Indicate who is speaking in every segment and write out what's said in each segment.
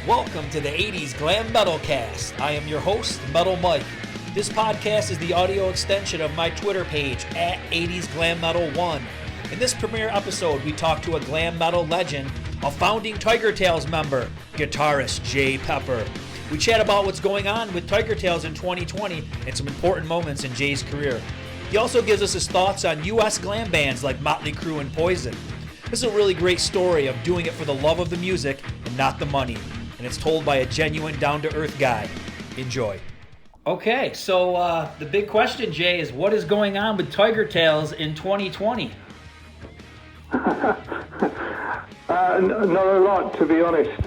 Speaker 1: Welcome to the 80's Glam Metalcast. I am your host, Metal Mike. This podcast is the audio extension of my Twitter page, at 80's Glam Metal 1. In this premiere episode, we talk to a glam metal legend, a founding Tigertailz member, guitarist Jay Pepper. We chat about what's going on with Tigertailz in 2020 and some important moments in Jay's career. He also gives us his thoughts on U.S. glam bands like Motley Crue and Poison. This is a really great story of doing it for the love of the music and not the money. And it's told by a genuine, down-to-earth guy. Enjoy. Okay, so the big question, Jay, is what is going on with Tigertailz in 2020?
Speaker 2: Not a lot, to be honest.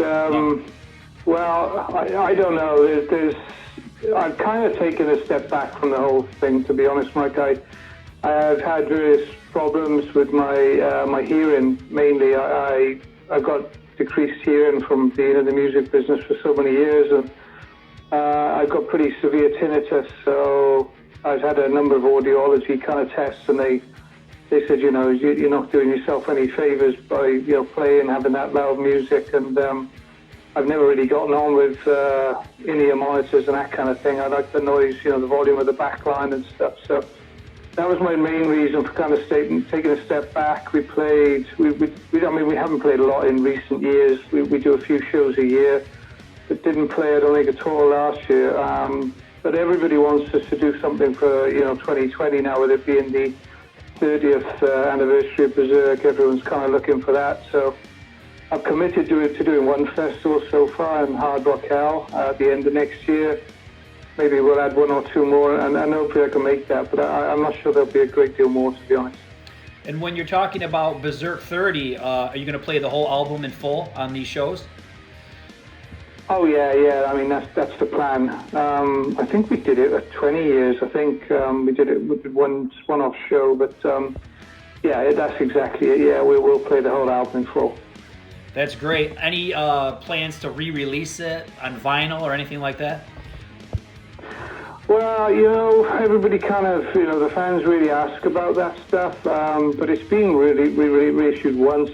Speaker 2: Well, I don't know. I've kind of taken a step back from the whole thing, to be honest, Mike. I've had various problems with my hearing, mainly. I got decreased hearing from being in the music business for so many years, and I've got pretty severe tinnitus, so I've had a number of audiology kind of tests, and they said, you're not doing yourself any favors by, playing, having that loud music, and I've never really gotten on with in-ear monitors and that kind of thing. I like the noise, the volume of the backline and stuff, so that was my main reason for kind of taking a step back. We haven't played a lot in recent years. We do a few shows a year, but didn't play, I don't think, at all last year. But everybody wants us to do something for, 2020 now, with it being the 30th anniversary of Berserk. Everyone's kind of looking for that. So I've committed to doing one festival so far in Hard Rock Hell at the end of next year. Maybe we'll add one or two more, and hopefully I can make that, but I'm not sure there'll be a great deal more, to be honest.
Speaker 1: And when you're talking about Berserk 30, are you going to play the whole album in full on these shows?
Speaker 2: Oh, yeah. I mean, that's the plan. I think we did it at 20 years. I think we did one-off show, but yeah, that's exactly it. Yeah, we'll play the whole album in full.
Speaker 1: That's great. Any plans to re-release it on vinyl or anything like that?
Speaker 2: Well, everybody kind of, the fans really ask about that stuff, but it's being reissued once,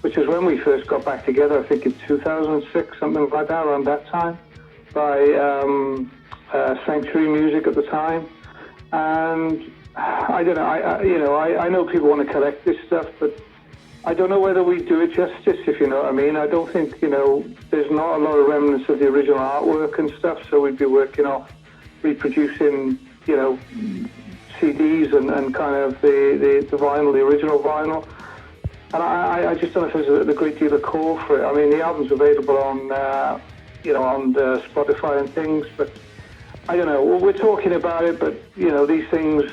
Speaker 2: which is when we first got back together, I think in 2006, something like that, around that time, by Sanctuary Music at the time. And I don't know, I know people want to collect this stuff, but I don't know whether we do it justice, if you know what I mean. I don't think, there's not a lot of remnants of the original artwork and stuff, so we'd be working off reproducing, CDs and kind of the vinyl, the original vinyl. And I just don't know if there's a great deal of call for it. I mean, the album's available on, on Spotify and things, but I don't know. Well, we're talking about it, but, these things,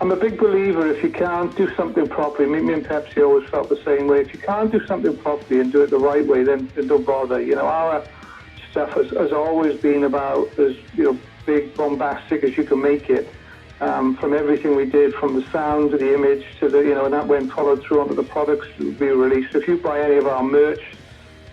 Speaker 2: I'm a big believer, if you can't do something properly, me and Pepsi always felt the same way. If you can't do something properly and do it the right way, then don't bother. Our stuff has always been about as big, bombastic as you can make it. From everything we did, from the sound to the image to the and that went followed through onto the products we released. If you buy any of our merch,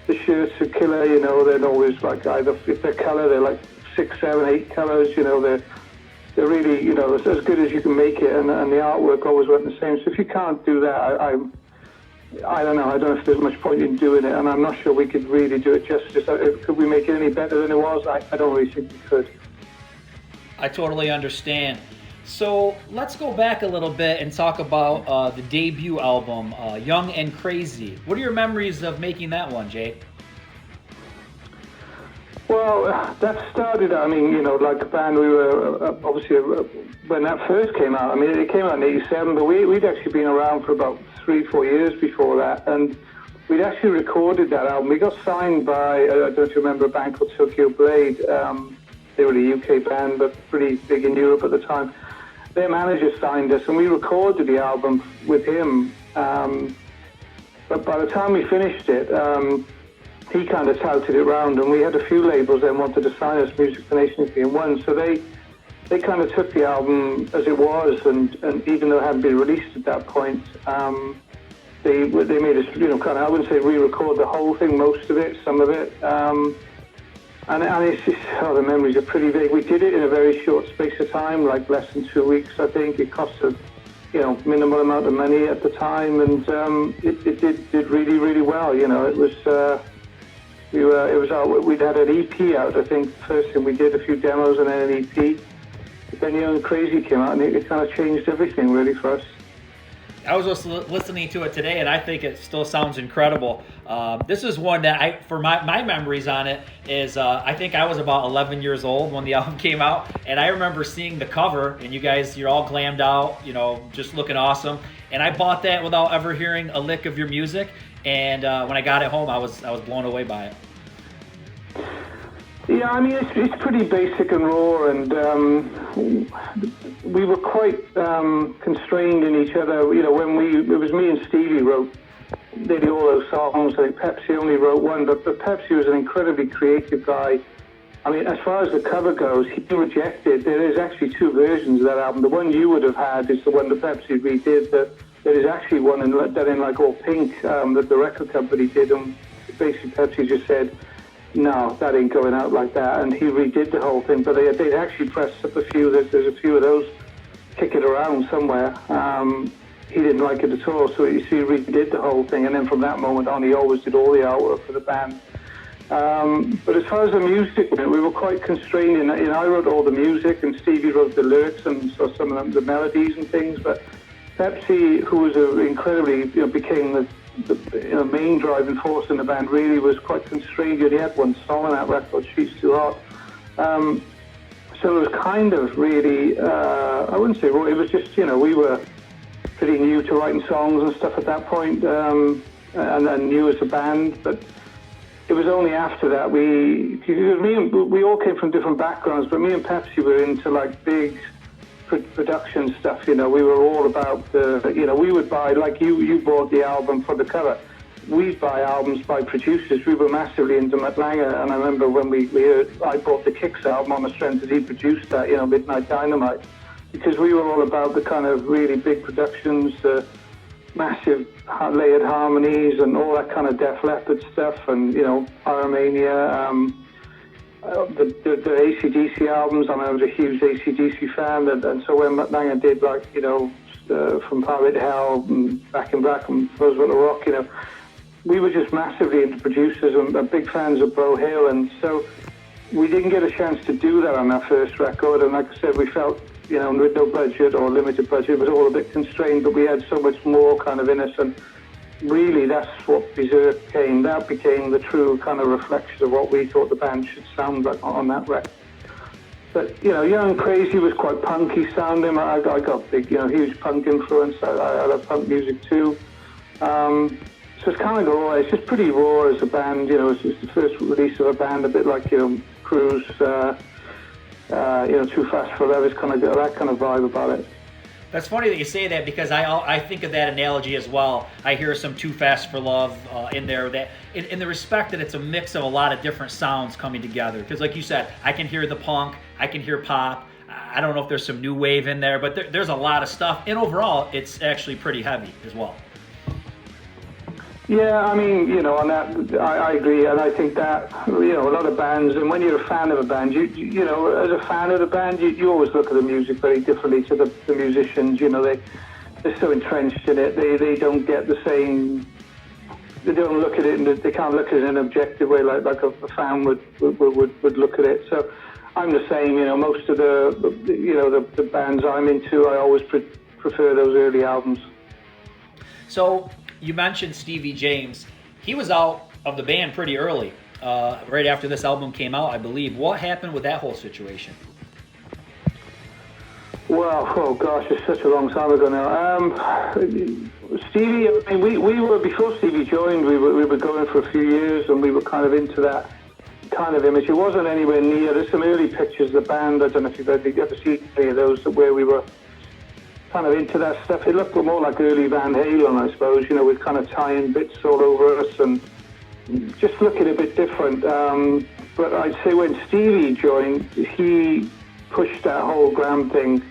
Speaker 2: the shirts are killer. They're always like, either if they're color, they're like 6, 7, 8 colors. They're really as good as you can make it, and the artwork always went the same. So if you can't do that, I don't know. I don't know if there's much point in doing it, and I'm not sure we could really do it justice. Could we make it any better than it was? I don't really think we could.
Speaker 1: I totally understand. So let's go back a little bit and talk about the debut album, Young and Crazy. What are your memories of making that one, Jay?
Speaker 2: Well, that started, like a band, we were obviously, when that first came out, it came out in 87, but we'd actually been around for about 3-4 years before that, and we'd actually recorded that album. We got signed by, I don't know if you remember, a band called Tokyo Blade. They were a UK band, but pretty big in Europe at the time. Their manager signed us, and we recorded the album with him. But by the time we finished it, he kind of touted it around, and we had a few labels then wanted to sign us, Music for Nations being one. So they kind of took the album as it was, and even though it hadn't been released at that point, they made us, kind of, I wouldn't say re-record the whole thing, most of it, some of it. And it's just, the memories are pretty vague. We did it in a very short space of time, like less than 2 weeks, I think. It cost us, minimal amount of money at the time, and it did really, really well. It was We'd had an EP out, I think. First thing we did, a few demos and then an EP. But then Young and Crazy came out, and it kind of changed everything really for us.
Speaker 1: I was just listening to it today, and I think it still sounds incredible. This is one that for my memories on it is I think I was about 11 years old when the album came out, and I remember seeing the cover, and you're all glammed out, just looking awesome. And I bought that without ever hearing a lick of your music, and when I got it home, I was blown away by it.
Speaker 2: Yeah, I mean, it's pretty basic and raw, and we were quite constrained in each other. It was me and Stevie wrote nearly all those songs. I think Pepsi only wrote one, but Pepsi was an incredibly creative guy. I mean, as far as the cover goes, he rejected. There is actually two versions of that album. The one you would have had is the one that Pepsi redid. There is actually one done in like all pink that the record company did, and basically Pepsi just said, no, that ain't going out like that, and he redid the whole thing. But they'd actually pressed up a few. There's a few of those kicking around somewhere. He didn't like it at all, so he redid the whole thing. And then from that moment on, he always did all the artwork for the band. But as far as the music went, we were quite constrained. And I wrote all the music, and Stevie wrote the lyrics and so some of the melodies and things. But Pepsi, who was incredibly, became the main driving force in the band, really was quite constrained. He had one song on that record, She's Too Hot. So it was kind of really, I wouldn't say, well, it was just, we were pretty new to writing songs and stuff at that point, and then new as a band. But it was only after that we all came from different backgrounds, but me and Pepsi were into like big production stuff. We were all about we would buy, like you bought the album for the cover. We'd buy albums by producers. We were massively into Matt Langer, and I remember when I bought the Kicks album on the strength that he produced that, Midnight Dynamite, because we were all about the kind of really big productions, the massive layered harmonies and all that kind of Def Leppard stuff, and Pyromania, the AC/DC albums. I was a huge AC/DC fan, and so when Matt Langer did From Pirate to Hell and Back in Black and Roosevelt Rock, we were just massively into producers and big fans of Beau Hill, and so we didn't get a chance to do that on our first record. And like I said, we felt, with no budget or limited budget, it was all a bit constrained, but we had so much more kind of in us, and really that's what Berserk became. That became the true kind of reflection of what we thought the band should sound like on that record. But, Young and Crazy was quite punky sounding. I got big, huge punk influence. I love punk music too. So it's kind of raw. It's just pretty raw as a band. It's just the first release of a band, a bit like, Cruise, Too Fast for Love. It's kind of got that kind of vibe about it.
Speaker 1: That's funny that you say that, because I think of that analogy as well. I hear some Too Fast for Love in there, that in the respect that it's a mix of a lot of different sounds coming together. Because like you said, I can hear the punk, I can hear pop. I don't know if there's some new wave in there, but there's a lot of stuff. And overall, it's actually pretty heavy as well.
Speaker 2: Yeah, I mean, on that, I agree, and I think that, a lot of bands, and when you're a fan of a band, you as a fan of the band, you always look at the music very differently to the musicians. They're so entrenched in it, they don't get the same, they don't look at it, they can't look at it in an objective way like a fan would look at it. So I'm the same, most of the bands I'm into, I always prefer those early albums.
Speaker 1: So, you mentioned Stevie James. He was out of the band pretty early, right after this album came out, I believe. What happened with that whole situation?
Speaker 2: Well, oh gosh, it's such a long time ago now. Stevie, I mean, we were, before Stevie joined, we were going for a few years, and we were kind of into that kind of image. It wasn't anywhere near. There's some early pictures of the band. I don't know if you've ever seen any of those, where we were kind of into that stuff. It looked more like early Van Halen, I suppose, with kind of tie-in bits all over us and just looking a bit different. But I'd say when Stevie joined, he pushed that whole glam thing.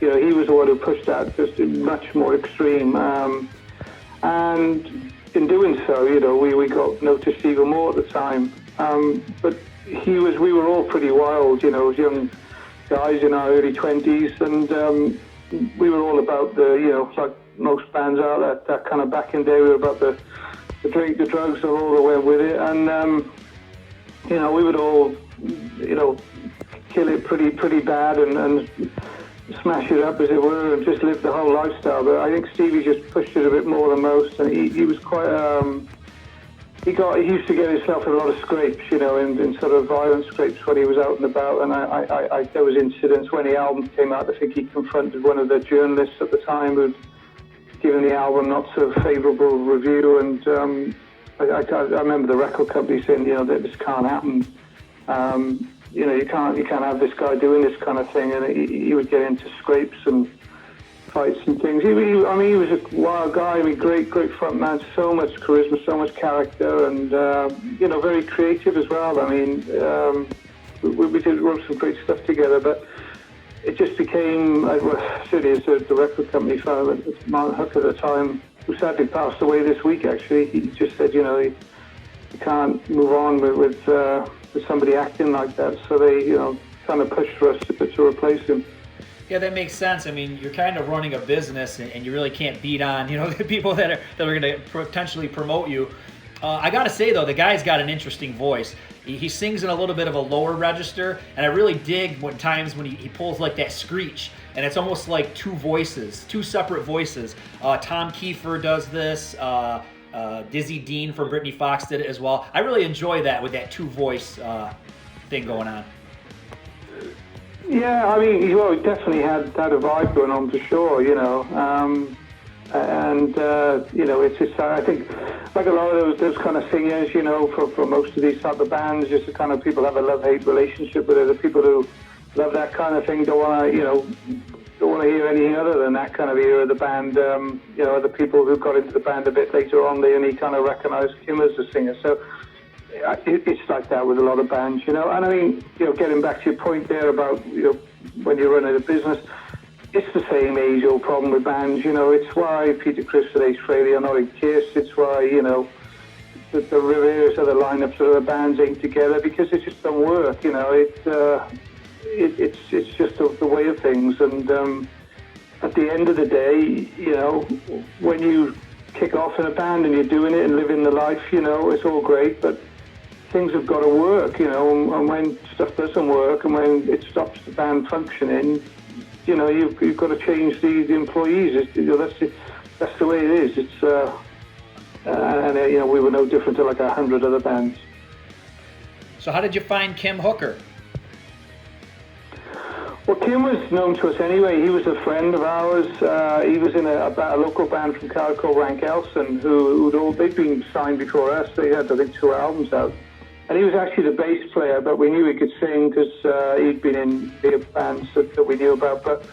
Speaker 2: He was the one who pushed that just much more extreme. And in doing so, we got noticed even more at the time. But we were all pretty wild, as young guys in our early 20s, and we were all about like most bands are, that kind of back in the day, we were about the drink, the drugs, and all the way with it. And we would all, kill it pretty bad and smash it up, as it were, and just live the whole lifestyle. But I think Stevie just pushed it a bit more than most, and he was quite. He used to get himself in a lot of scrapes, in sort of violent scrapes when he was out and about. And there was incidents when the album came out. I think he confronted one of the journalists at the time who'd given the album not so favourable review. And I remember the record company saying, that this can't happen. You can't have this guy doing this kind of thing. And he would get into scrapes and fights and things. He was a wild guy. Great front man. So much charisma, so much character, and very creative as well. We wrote some great stuff together, but it just became, certainly as the record company found, Martin Hook at the time, who sadly passed away this week. Actually, he just said, you can't move on with somebody acting like that. So they, kind of pushed for us to replace him.
Speaker 1: Yeah, that makes sense. You're kind of running a business, and you really can't beat on, the people that are going to potentially promote you. I got to say, though, the guy's got an interesting voice. He sings in a little bit of a lower register, and I really dig times when he pulls like that screech, and it's almost like two separate voices. Tom Kiefer does this. Dizzy Dean from Britney Fox did it as well. I really enjoy that with that two-voice thing going on.
Speaker 2: Yeah, he definitely had a vibe going on for sure, it's just, I think, like a lot of those kind of singers, for most of these type of bands, just the kind of people have a love-hate relationship with it. The people who love that kind of thing don't want to hear anything other than that kind of era of the band. The people who got into the band a bit later on, they only kind of recognized Kim as a singer. So it's like that with a lot of bands, And getting back to your point there about, when you're running a business, it's the same age-old problem with bands, It's why Peter Criss and Ace Frehley are not in Kiss. It's why, the Riveras of the lineups of the bands ain't together, because it just don't work, It's just the way of things. And at the end of the day, when you kick off in a band and you're doing it and living the life, it's all great, but things have got to work, and when stuff doesn't work and when it stops the band functioning, you've got to change the employees. That's the way it is. It's we were no different to like 100 other bands.
Speaker 1: So how did you find Kim Hooker?
Speaker 2: Well, Kim was known to us anyway. He was a friend of ours. He was in a local band from Cardiff called Rank Elson, they'd been signed before us. They had, I think, 2 albums out. And he was actually the bass player, but we knew he could sing because he'd been in the bands that we knew about. But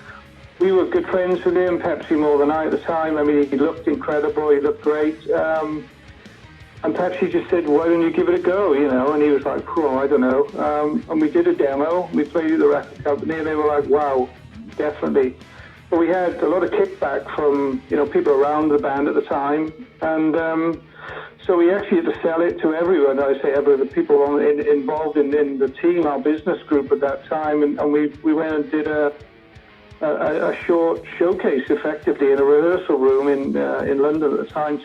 Speaker 2: we were good friends with him, perhaps more than I at the time. He looked incredible. He looked great. And perhaps he just said, why don't you give it a go, And he was like, I don't know. And we did a demo. We played at the record company, and they were like, wow, definitely. But we had a lot of kickback from, people around the band at the time. And so we actually had to sell it to everyone. I say everyone, the people involved in the team, our business group at that time. And we went and did a short showcase, effectively, in a rehearsal room in London at the time,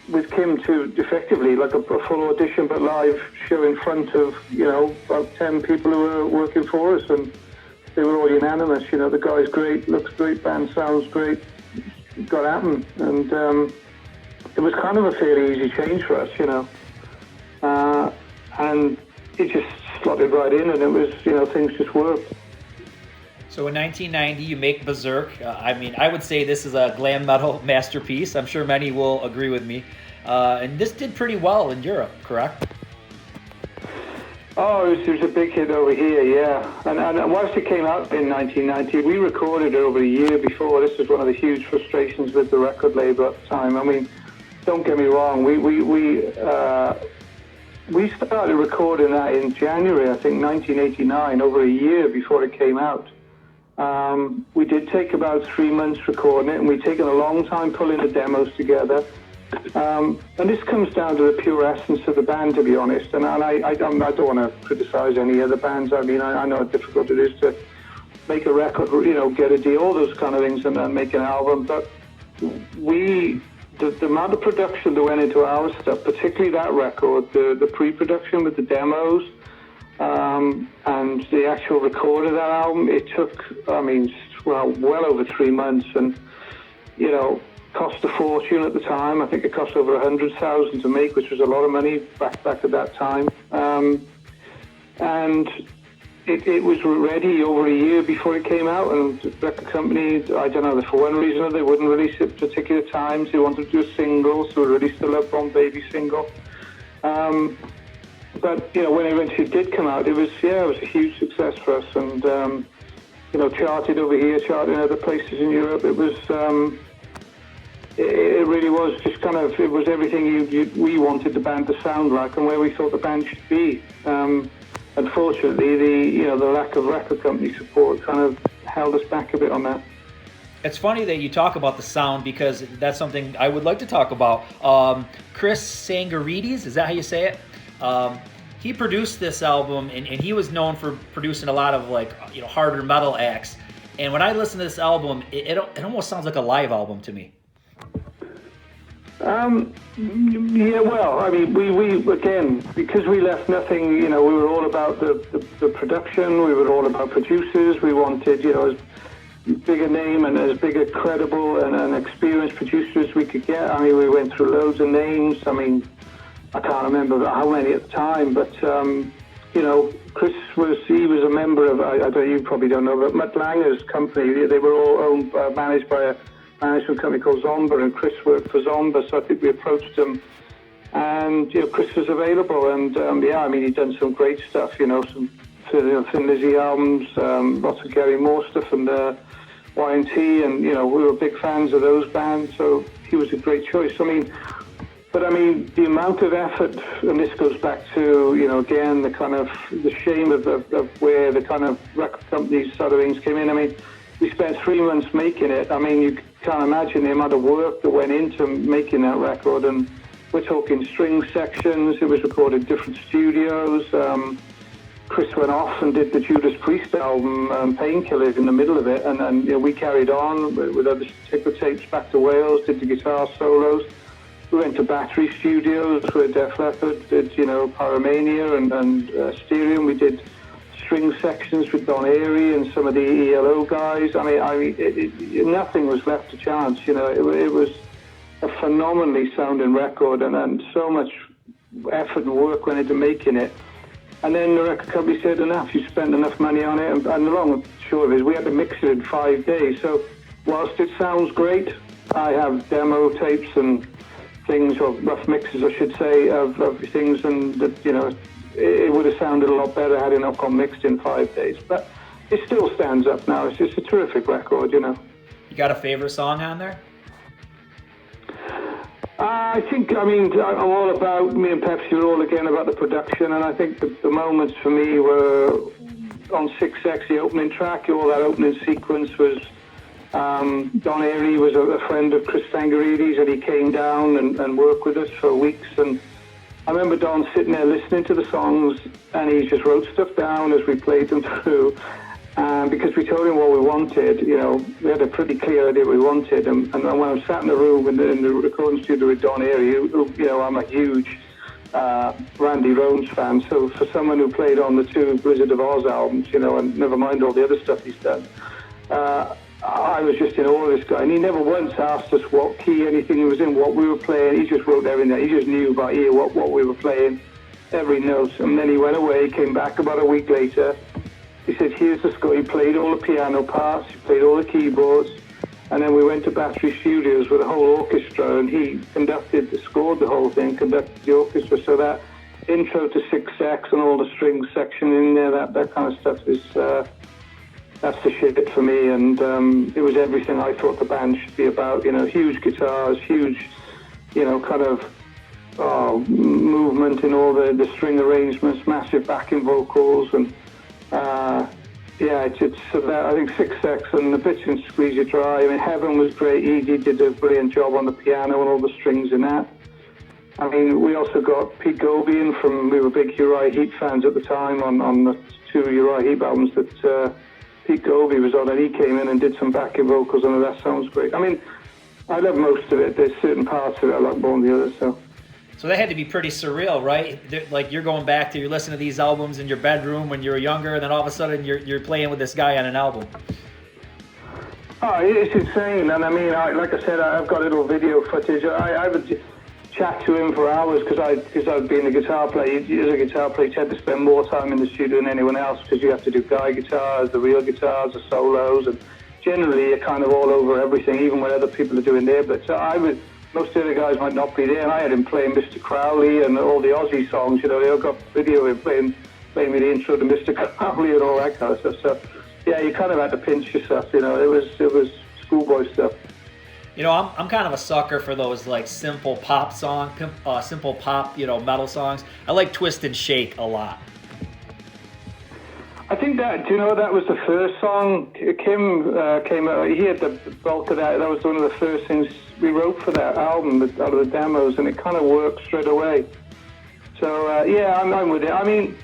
Speaker 2: with Kim to effectively like a full audition but live show in front of about 10 people who were working for us, and they were all unanimous. The guy's great, looks great, band sounds great, got at him, and it was kind of a fairly easy change for us, and it just slotted right in, and it was things just worked.
Speaker 1: So in 1990, you make Berserk. I would say this is a glam metal masterpiece. I'm sure many will agree with me. And this did pretty well in Europe, correct?
Speaker 2: Oh, it was a big hit over here, yeah. And once it came out in 1990, we recorded it over a year before. This was one of the huge frustrations with the record label at the time. Don't get me wrong. We started recording that in January, I think, 1989, over a year before it came out. We did take about 3 months recording it, and we'd taken a long time pulling the demos together. And this comes down to the pure essence of the band, to be honest. And I don't want to criticize any other bands. I know how difficult it is to make a record, get a deal, all those kind of things, and then make an album. But we the amount of production that went into our stuff, particularly that record, the pre-production with the demos, and the actual record of that album, it took, well over 3 months, and, cost a fortune at the time. I think it cost over $100,000 to make, which was a lot of money back at that time. And it was ready over a year before it came out, and the record company, I don't know, for one reason or they wouldn't release it at particular times. They wanted to do a single, so we released the Love Bomb Baby single. But, when it eventually did come out, it was a huge success for us, and, charted over here, charted in other places in Europe. It was, it really was just it was everything we wanted the band to sound like and where we thought the band should be. Unfortunately, the lack of record company support kind of held us back a bit on that.
Speaker 1: It's funny that you talk about the sound, because that's something I would like to talk about. Chris Tsangarides, is that how you say it? He produced this album, and he was known for producing a lot of harder metal acts. And when I listen to this album, it almost sounds like a live album to me.
Speaker 2: Yeah, well, I mean, we again, because we left nothing, we were all about the production, we were all about producers, we wanted, as big a name and as big a credible and experienced producer as we could get. I mean, we went through loads of names. I mean, I can't remember how many at the time, but, Chris was a member of, you probably don't know, but Mutt Langer's company. They were all managed by a management company called Zomba, and Chris worked for Zomba, so I think we approached him, and Chris was available, and he'd done some great stuff, some Thin Lizzy albums, lots of Gary Moore stuff, and Y&T, and we were big fans of those bands, so he was a great choice. The amount of effort, and this goes back to, again, the shame of where the kind of record companies sort of things came in. I mean, we spent 3 months making it. I mean, you can't imagine the amount of work that went into making that record, and we're talking string sections. It was recorded in different studios. Chris went off and did the Judas Priest album, Painkillers, in the middle of it, and we carried on with other Tigertailz back to Wales, did the guitar solos. We went to Battery Studios where Def Leppard did, Pyromania and Styrian. We did string sections with Don Airey and some of the ELO guys. I mean, nothing was left to chance. It was a phenomenally sounding record, and so much effort and work went into making it. And then the record company said, enough, you spent enough money on it. And the long and short of it is, we had to mix it in 5 days. So whilst it sounds great, I have demo tapes and things, or rough mixes, I should say, of things, and that, it would have sounded a lot better had it not gone mixed in 5 days. But it still stands up now. It's just a terrific record, You
Speaker 1: got a favorite song on there?
Speaker 2: I'm all about, me and Pepsi were all again about the production, and I think the moments for me were on 6X, the opening track. All that opening sequence was, Don Airey was a friend of Chris Tsangarides, and he came down and worked with us for weeks, and I remember Don sitting there listening to the songs, and he just wrote stuff down as we played them through. Because we told him what we wanted, we had a pretty clear idea what we wanted. And when I sat in the room in the recording studio with Don Airey, who, I'm a huge Randy Rhoads fan. So for someone who played on the 2 Blizzard of Oz albums, and never mind all the other stuff he's done, I was just in awe of this guy. And he never once asked us what key anything he was in, what we were playing. He just wrote everything. He just knew by ear what we were playing, every note. And then he went away, came back about a week later. He said, here's the score. He played all the piano parts, he played all the keyboards, and then we went to Battery Studios with a whole orchestra, and he scored the whole thing, conducted the orchestra. So that intro to 6X and all the string section in there, that kind of stuff is, that's the shit for me. And it was everything I thought the band should be about, huge guitars, huge, movement in all the string arrangements, massive backing vocals, and it's about, I think 6X and the Bitch and Squeeze You Dry. I mean, Heaven was great. He did a brilliant job on the piano and all the strings in that. I mean, we also got Pete Goby in we were big Uriah Heep fans at the time on the 2 Uriah Heep albums that Pete Goby was on, and he came in and did some backing vocals, and that sounds great. I mean, I love most of it. There's certain parts of it I like more than the others.
Speaker 1: So that had to be pretty surreal, right? Like you're going back to, you're listening to these albums in your bedroom when you were younger, and then all of a sudden you're playing with this guy on an album.
Speaker 2: Oh, it's insane. And I mean, like I said, I've got little video footage. I would chat to him for hours because I've been a guitar player. As a guitar player, you tend to spend more time in the studio than anyone else because you have to do guy guitars, the real guitars, the solos, and generally you're kind of all over everything, even when other people are doing their bits. So most of the other guys might not be there, and I had him playing Mr. Crowley and all the Aussie songs. You know, they all got video of him playing me the intro to Mr. Crowley and all that kind of stuff. So yeah, you kind of had to pinch yourself. You know, it was schoolboy stuff.
Speaker 1: You know, I'm kind of a sucker for those like simple pop, metal songs. I like Twist and Shake a lot.
Speaker 2: I think that, you know, that was the first song. Kim came out, he had the bulk of that. That was one of the first things we wrote for that album out of the demos, and it kind of worked straight away. So, yeah, I'm with it. I mean,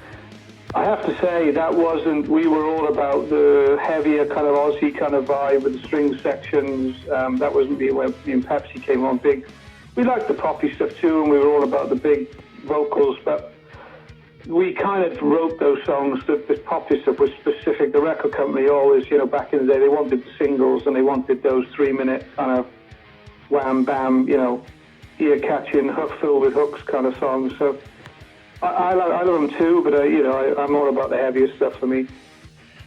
Speaker 2: I have to say, we were all about the heavier kind of Aussie kind of vibe with the string sections. That wasn't me when me and Pepsi came on big. We liked the poppy stuff too, and we were all about the big vocals, but we kind of wrote those songs. The poppy stuff was specific. The record company always, you know, back in the day, they wanted the singles and they wanted those 3-minute kind of wham bam, you know, ear-catching, hook filled with hooks kind of songs. So I love them too, but you know, I'm all about the heavier stuff for me.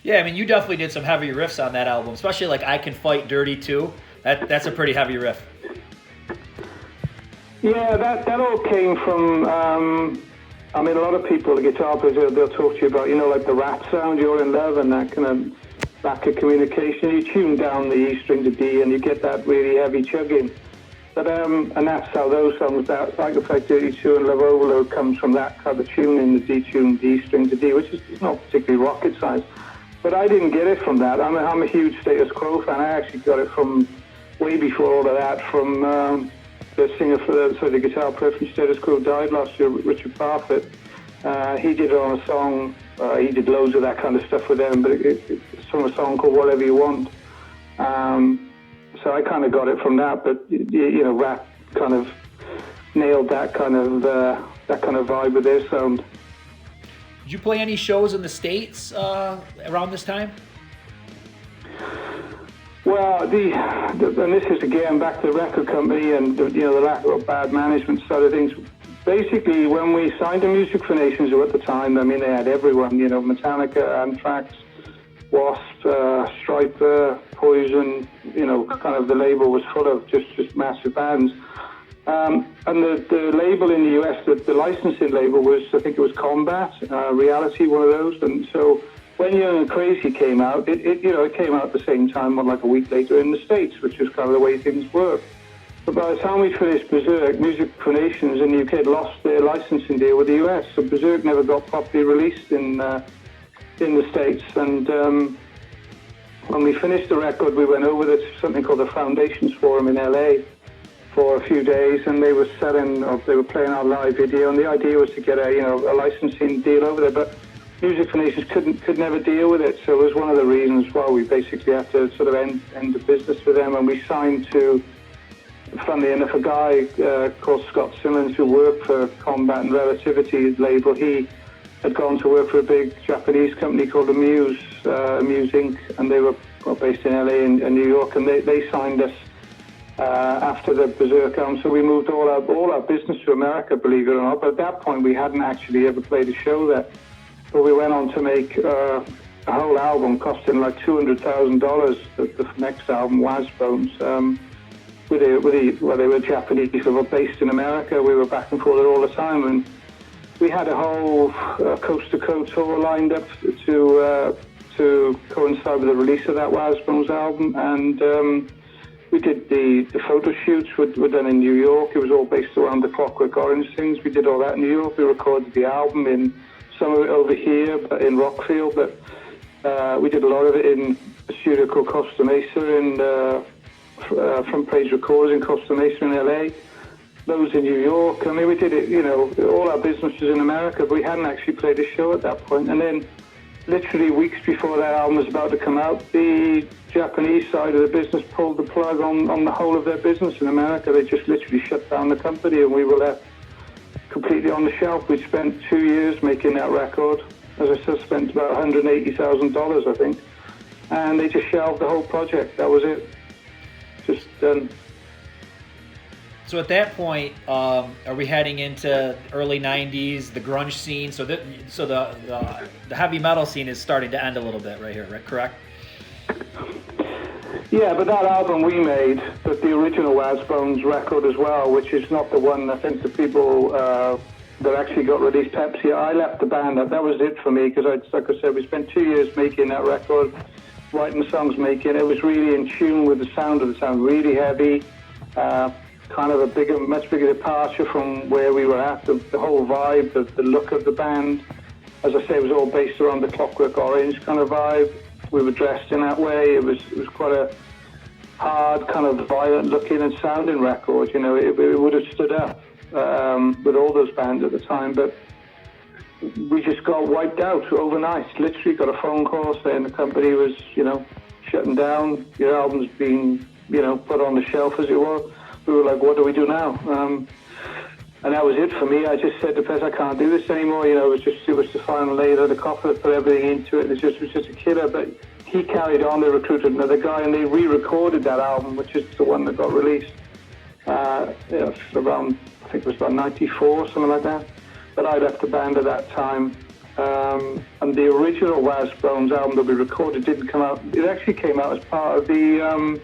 Speaker 1: Yeah, I mean, you definitely did some heavy riffs on that album, especially like I Can Fight Dirty Too. That's a pretty heavy riff. Yeah, that all came from. I mean, a lot of people, the guitar players, they'll talk to you about, you know, like the Rat sound, You're in Love, and that kind of lack of communication. You tune down the E string to D, and you get that really heavy chugging. But and that's how those songs, that like Effect 32 and Love Overload, comes from that kind of tuning, the D-tune, D string to D, which is not particularly rocket science. But I didn't get it from that. I'm a huge Status Quo fan. I actually got it from way before all of that, from the singer the guitar player from Status Quo died last year, Richard Parfitt. He did it on a song, he did loads of that kind of stuff with them, but it's from a song called Whatever You Want. So I kind of got it from that, but you know, Rat kind of nailed that kind of vibe with their sound. Did you play any shows in the States around this time?
Speaker 2: Well, and this is again back to the record company and the lack of bad management side of things. Basically, when we signed to Music for Nations, who at the time, I mean, they had everyone, you know, Metallica, Anthrax, Wasp, Stryper, Poison, you know, kind of the label was full of just massive bands. And the label in the US, the licensing label was, I think it was Combat, Reality, one of those. And so when Young and Crazy came out, it came out at the same time, like a week later in the States, which was kind of the way things work. But by the time we finished Berserk, Music for Nations in the UK had lost their licensing deal with the US, so Berserk never got properly released in the States. And when we finished the record, we went over to something called the Foundations Forum in LA for a few days, and they were playing our live video, and the idea was to get a licensing deal over there, but Music for Nations could never deal with it, so it was one of the reasons why we basically had to sort of end the business with them, and we signed to, funnily enough, a guy called Scott Simmons who worked for Combat and Relativity label. He had gone to work for a big Japanese company called Amuse Inc., and they were based in LA and New York, and they signed us after the Berserk album, so we moved all our business to America, believe it or not. But at that point, we hadn't actually ever played a show there. But we went on to make a whole album costing like $200,000. The next album, Wasbones, they were Japanese, they were based in America. We were back and forth all the time, and we had a whole coast-to-coast tour lined up to coincide with the release of that Wasbones album, and we did the photo shoots were done in New York. It was all based around the Clockwork Orange things. We did all that in New York. We recorded the album some of it over here, but in Rockfield, but we did a lot of it in a studio called Costa Mesa from Page Records in Costa Mesa in LA. Those in New York. I mean, we did it, all our business was in America, but we hadn't actually played a show at that point. And then literally weeks before that album was about to come out, the Japanese side of the business pulled the plug on the whole of their business in America. They just literally shut down the company, and we were left completely on the shelf. We spent 2 years making that record. As I said, spent about $180,000, I think. And they just shelved the whole project. That was it. Just done.
Speaker 1: So at that point, are we heading into early '90s, the grunge scene? So the heavy metal scene is starting to end a little bit right here, right? Correct?
Speaker 2: Yeah, but that album we made, but the original Wazbones record as well, which is not the one I think the people that actually got released. Pepsi, I left the band. That was it for me, because like I said, we spent 2 years making that record, writing the songs, making it. It was really in tune with the sound of the sound, really heavy. Kind of a much bigger departure from where we were at. The whole vibe, the look of the band, as I say, it was all based around the Clockwork Orange kind of vibe. We were dressed in that way. It was quite a hard, kind of violent looking and sounding record. You know, it would have stood up with all those bands at the time, but we just got wiped out overnight. Literally got a phone call saying the company was, shutting down. Your album's being, put on the shelf, as it were. We were like, what do we do now? And that was it for me. I just said to Pez, I can't do this anymore. It was the final layer of the coffin, put everything into it. It was just a killer. But he carried on. They recruited another guy, and they re-recorded that album, which is the one that got released around, I think it was about 94, something like that. But I left the band at that time. And the original Wazbones album that we recorded didn't come out. It actually came out as part of the...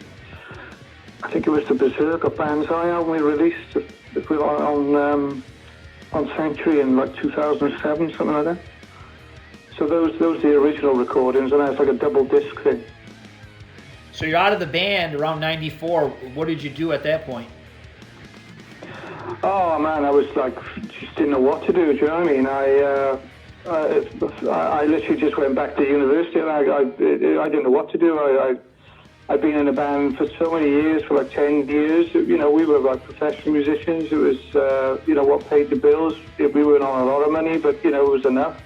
Speaker 2: I think it was the Berserker Banzai album we released on Sanctuary in like 2007, something like that. So those are the original recordings, and that's like a double disc thing.
Speaker 1: So you're out of the band around '94. What did you do at that point?
Speaker 2: Oh man, I was like, just didn't know what to do. Do you know what I mean? I literally just went back to university, and I didn't know what to do. I've been in a band for so many years, for like 10 years. We were like professional musicians. It was, what paid the bills. We weren't on a lot of money, but, it was enough.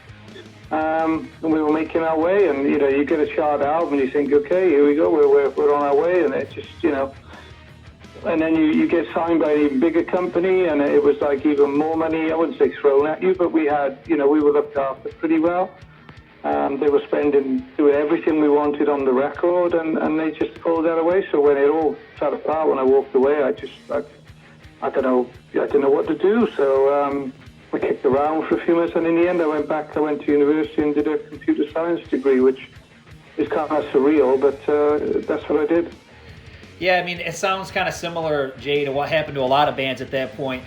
Speaker 2: And we were making our way, and, you get a chart album and you think, okay, here we go, we're on our way. And it just, and then you get signed by an even bigger company, and it was like even more money. I wouldn't say thrown at you, but we had, we were looked after pretty well. They were doing everything we wanted on the record, and they just pulled that away. So when it all fell apart, when I walked away, I don't know what to do. So I kicked around for a few months, and in the end, I went to university and did a computer science degree, which is kind of surreal, but that's what I did.
Speaker 1: Yeah, I mean, it sounds kind of similar, Jay, to what happened to a lot of bands at that point.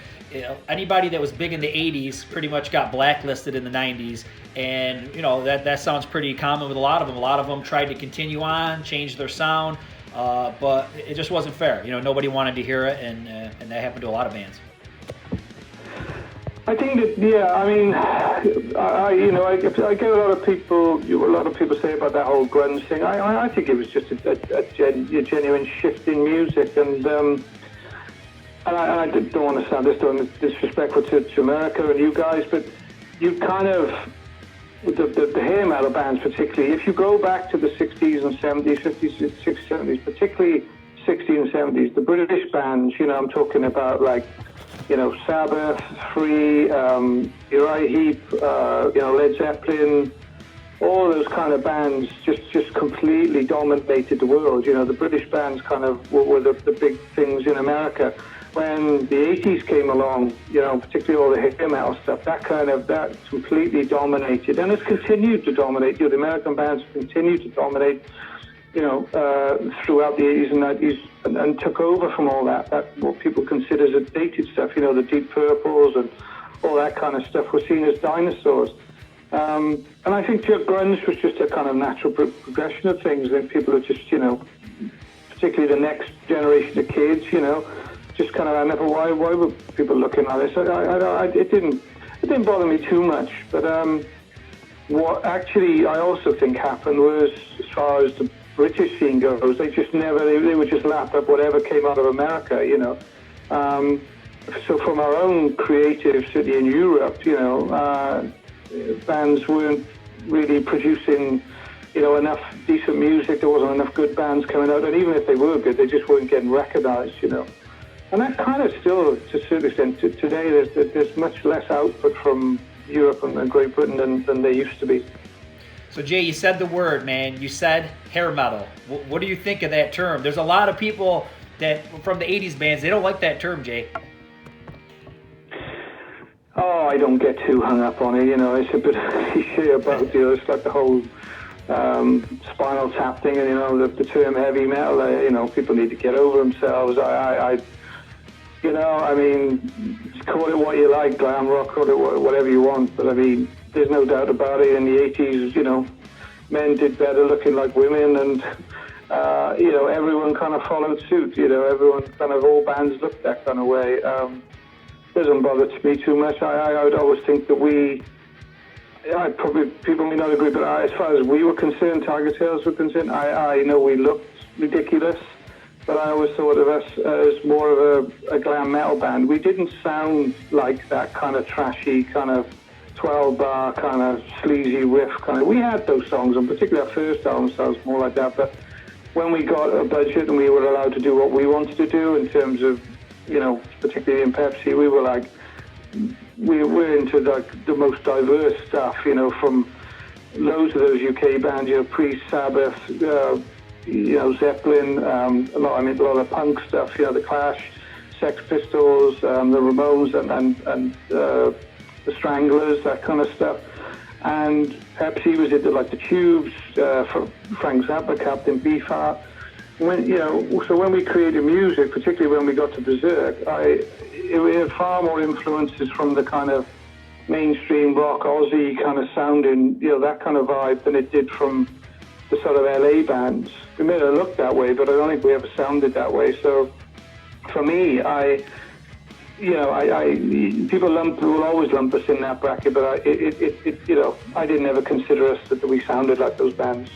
Speaker 1: Anybody that was big in the 80s pretty much got blacklisted in the 90s, and that sounds pretty common with a lot of them. A lot of them tried to continue on, change their sound, but it just wasn't fair. Nobody wanted to hear it, and that happened to a lot of bands.
Speaker 2: I think that, yeah, I mean, I get a lot of people say about that whole grunge thing. I think it was just a genuine shift in music, and I don't want to sound disrespectful to America and you guys, but you kind of, the hair metal bands particularly, if you go back to the 60s and 70s, 50s, 60s, 70s, particularly 60s and 70s, the British bands, I'm talking about like, Sabbath, Free, Uriah Heep, Led Zeppelin, all those kind of bands just completely dominated the world. The British bands kind of were the big things in America. When the 80s came along, particularly all the hair metal stuff, that completely dominated, and it's continued to dominate. The American bands continued to dominate, throughout the 80s and 90s, and took over from all that what people consider as dated stuff, the Deep Purples and all that kind of stuff were seen as dinosaurs. And I think grunge was just a kind of natural progression of things, and people are just, particularly the next generation of kids, just kind of, why were people looking at this? It didn't bother me too much, but what actually I also think happened was, as far as the British scene goes, they would just lap up whatever came out of America, so from our own creative city in Europe, bands weren't really producing, enough decent music. There wasn't enough good bands coming out, and even if they were good, they just weren't getting recognized. And that kind of still, to a certain extent, today there's much less output from Europe and Great Britain than there used to be.
Speaker 1: So Jay, you said the word, man. You said hair metal. What do you think of that term? There's a lot of people that from the 80s bands, they don't like that term, Jay.
Speaker 2: Oh, I don't get too hung up on it. It's a bit of a cliche about, it's like the whole Spinal Tap thing, and the term heavy metal. People need to get over themselves. Call it what you like, glam rock, call it whatever you want. But there's no doubt about it. In the 80s, men did better looking like women, and everyone kind of followed suit. Everyone kind of, all bands looked that kind of way. Doesn't bother me too much. I would always think that people may not agree, but as far as we were concerned, Tigertailz were concerned, I know we looked ridiculous, but I always thought of us as more of a glam metal band. We didn't sound like that kind of trashy, kind of 12-bar, kind of sleazy riff kind of. We had those songs, and particularly our first album sounds more like that, but when we got a budget and we were allowed to do what we wanted to do in terms of, particularly in Pepsi, we were like, we're into like the most diverse stuff, from loads of those UK bands, Priest, Sabbath, Zeppelin, a lot of punk stuff, the Clash, Sex Pistols, the Ramones, and the Stranglers, that kind of stuff. And Pepsi was into like the Tubes, Frank Zappa, Captain Beefheart. So when we created music, particularly when we got to Berserk, it had far more influences from the kind of mainstream rock, Aussie kind of sounding, that kind of vibe than it did from the sort of LA bands. We made it look that way, but I don't think we ever sounded that way. So for me, people will always lump us in that bracket, but I didn't ever consider us that we sounded like those bands.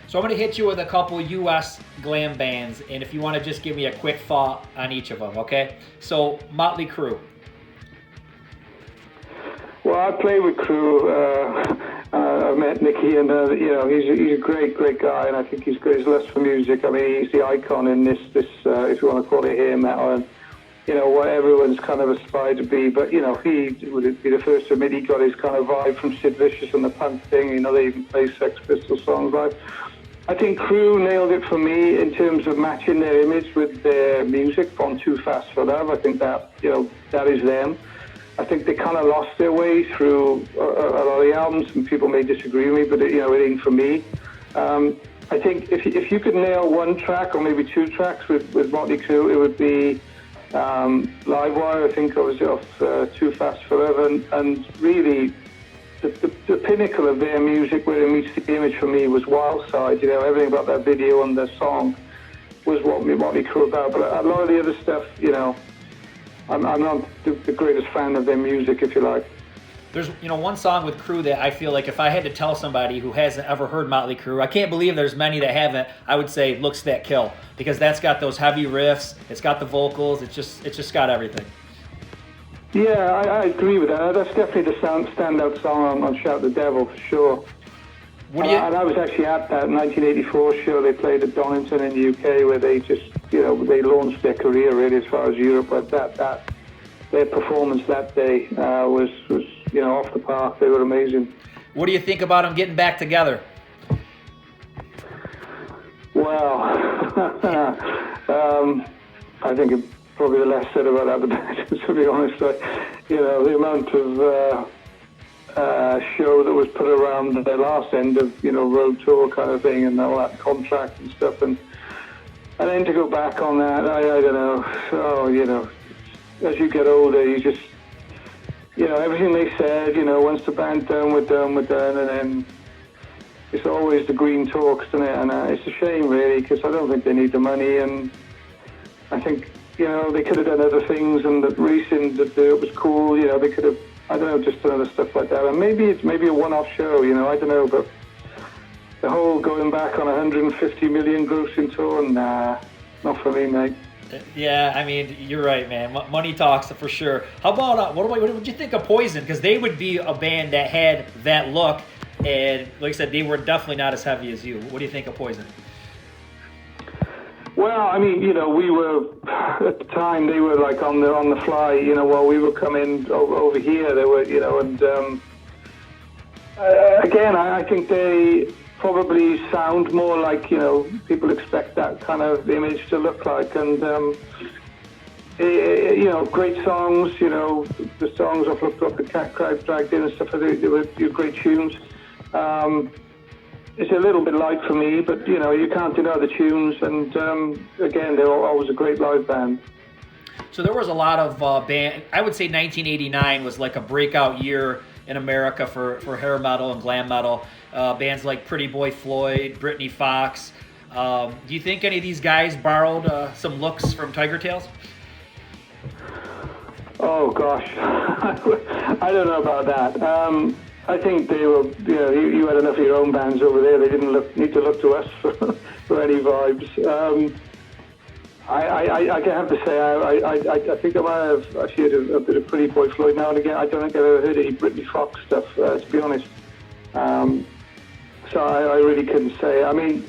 Speaker 1: So I'm going to hit you with a couple U.S. glam bands, and if you want to just give me a quick thought on each of them, okay? So, Motley Crue.
Speaker 2: Well, I played with Crue. I met Nicky, and he's a great guy, and I think he's got his lust for music. He's the icon in this if you want to call it hair metal, and what everyone's kind of aspired to be. But he would be the first to admit he got his kind of vibe from Sid Vicious and the punk thing. They even play Sex Pistols songs live. I think Crue nailed it for me in terms of matching their image with their music on Too Fast for Love. I think that, that is them. I think they kind of lost their way through a lot of the albums, and people may disagree with me, but it ain't for me. I think if you could nail one track or maybe two tracks with Motley Crue, it would be Livewire. I think I was off Too Fast for Love, and really the pinnacle of their music where it meets the image for me was Wild Side. Everything about that video and the song was what Motley Crue about. But a lot of the other stuff, I'm not the greatest fan of their music, if you like.
Speaker 1: There's one song with Crue that I feel like if I had to tell somebody who hasn't ever heard Motley Crue, I can't believe there's many that haven't, I would say Looks That Kill, because that's got those heavy riffs, it's got the vocals, it's just got everything.
Speaker 2: Yeah, I agree with that. That's definitely the standout song on Shout the Devil, for sure. And I was actually at that 1984 show they played at Donington in the UK, where they just, they launched their career really as far as Europe. But their performance that day was off the park. They were amazing.
Speaker 1: What do you think about them getting back together?
Speaker 2: Well, I think probably the less said about that, the better, to be honest. The amount of show that was put around their last end of, road tour kind of thing, and all that contract and stuff, and then to go back on that, I don't know. So, as you get older, you just, everything they said, once the band's done, we're done, and then it's always the green talks, isn't it? And it's a shame, really, because I don't think they need the money, and I think, they could have done other things, and the racing, the dirt was cool, they could have, I don't know, just done other stuff like that. And maybe it's a one-off show, I don't know, but the whole going back on 150 million grossing tour, nah, not for me, mate.
Speaker 1: Yeah, you're right, man. Money talks for sure. How about, what did you think of Poison? Because they would be a band that had that look. and like I said, they were definitely not as heavy as you. What do you think of Poison?
Speaker 2: Well, I mean, we were at the time they were like on the fly. While we were coming over here, they were, and again, I think they probably sound more like people expect that kind of image to look like, and great songs. The songs I've looked up, the Cat Crowd Dragged In and stuff. They were great tunes. It's a little bit light for me, but you can't deny the tunes, and again, they're always a great live band.
Speaker 1: So there was a lot of band. I would say 1989 was like a breakout year in America for hair metal and glam metal. Bands like Pretty Boy Floyd, Britney Fox. Do you think any of these guys borrowed some looks from Tigertailz?
Speaker 2: Oh gosh, I don't know about that. I think they were, you had enough of your own bands over there. They didn't need to look to us for any vibes. I have to say, I think I might have actually heard a bit of Pretty Boy Floyd now and again. I don't think I've ever heard any Britney Fox stuff, to be honest. So I really couldn't say. I mean,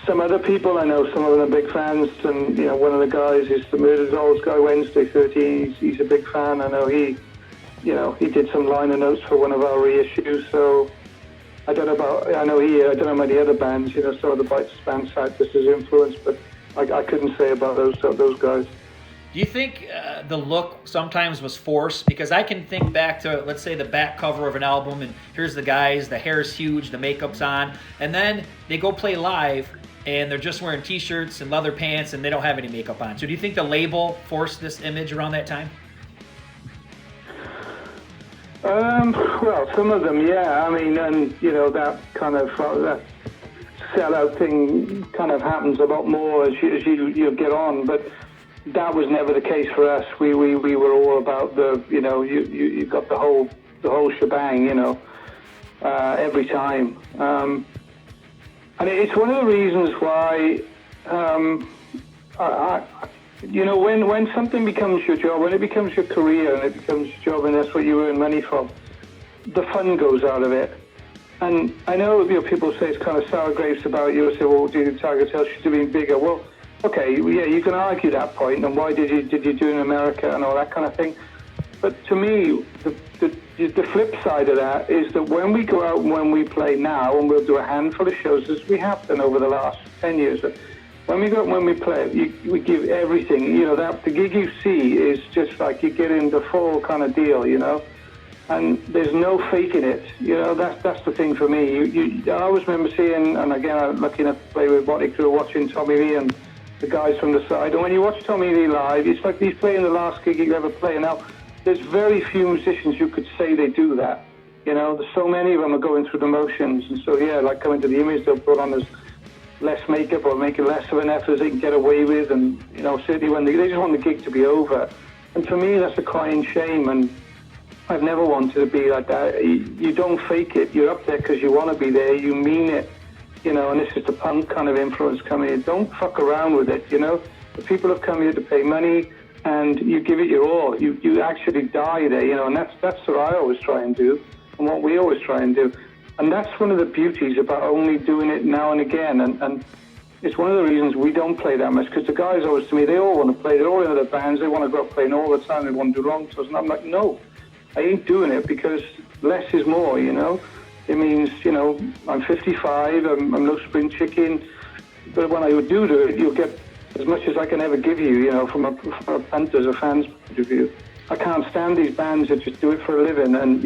Speaker 2: some other people, I know some of them are big fans, and one of the guys is the Murder Dolls guy, Wednesday 13. He's a big fan. I know he did some liner notes for one of our reissues. So I don't know about the other bands. Some of the Bites band side this is influenced, but I couldn't say about those guys.
Speaker 1: Do you think the look sometimes was forced? Because I can think back to, let's say, the back cover of an album, and here's the guys, the hair's huge, the makeup's on, and then they go play live, and they're just wearing T-shirts and leather pants, and they don't have any makeup on. So do you think the label forced this image around that time?
Speaker 2: Well, some of them, yeah. I mean, and that kind of that sellout thing kind of happens a lot more as you get on, but that was never the case for us. We were all about the you got the whole shebang, every time. And it's one of the reasons why when something becomes your job, when it becomes your career and it becomes your job, and that's what you earn money from, the fun goes out of it. And I know people say it's kind of sour grapes about you. Say, well, dude, Tigertailz should have been bigger. Well, okay, yeah, you can argue that point, and why did you do it in America and all that kind of thing. But to me, the flip side of that is that when we go out and when we play now, and we'll do a handful of shows, as we have done over the last 10 years, when we go out and when we play, we give everything. That the gig you see is just like you get in the full kind of deal, and there's no faking it. That's the thing for me. I always remember seeing, and again, I'm lucky enough to play with Motley Crue, watching Tommy Lee and the guys from the side. And when you watch Tommy Lee live, it's like he's playing the last gig he'll ever play. Now, there's very few musicians you could say they do that. There's so many of them are going through the motions. And so, yeah, like coming to the Image, they'll put on this less makeup or make it less of an effort as they can get away with. And, certainly when they just want the gig to be over. And for me, that's a crying shame. And I've never wanted to be like that. You don't fake it. You're up there because you want to be there. You mean it. And this is the punk kind of influence coming in. Don't fuck around with it, The people have come here to pay money, and you give it your all. You actually die there, and that's what I always try and do, and what we always try and do. And that's one of the beauties about only doing it now and again. And it's one of the reasons we don't play that much, because the guys always, to me, they all want to play. They're all in other bands. They want to go out playing all the time. They want to do long tours. And I'm like, no, I ain't doing it, because less is more, It means, I'm 55, I'm no spring chicken, but when I do it, you'll get as much as I can ever give you, from a punter's, a fan's point of view. I can't stand these bands that just do it for a living, and,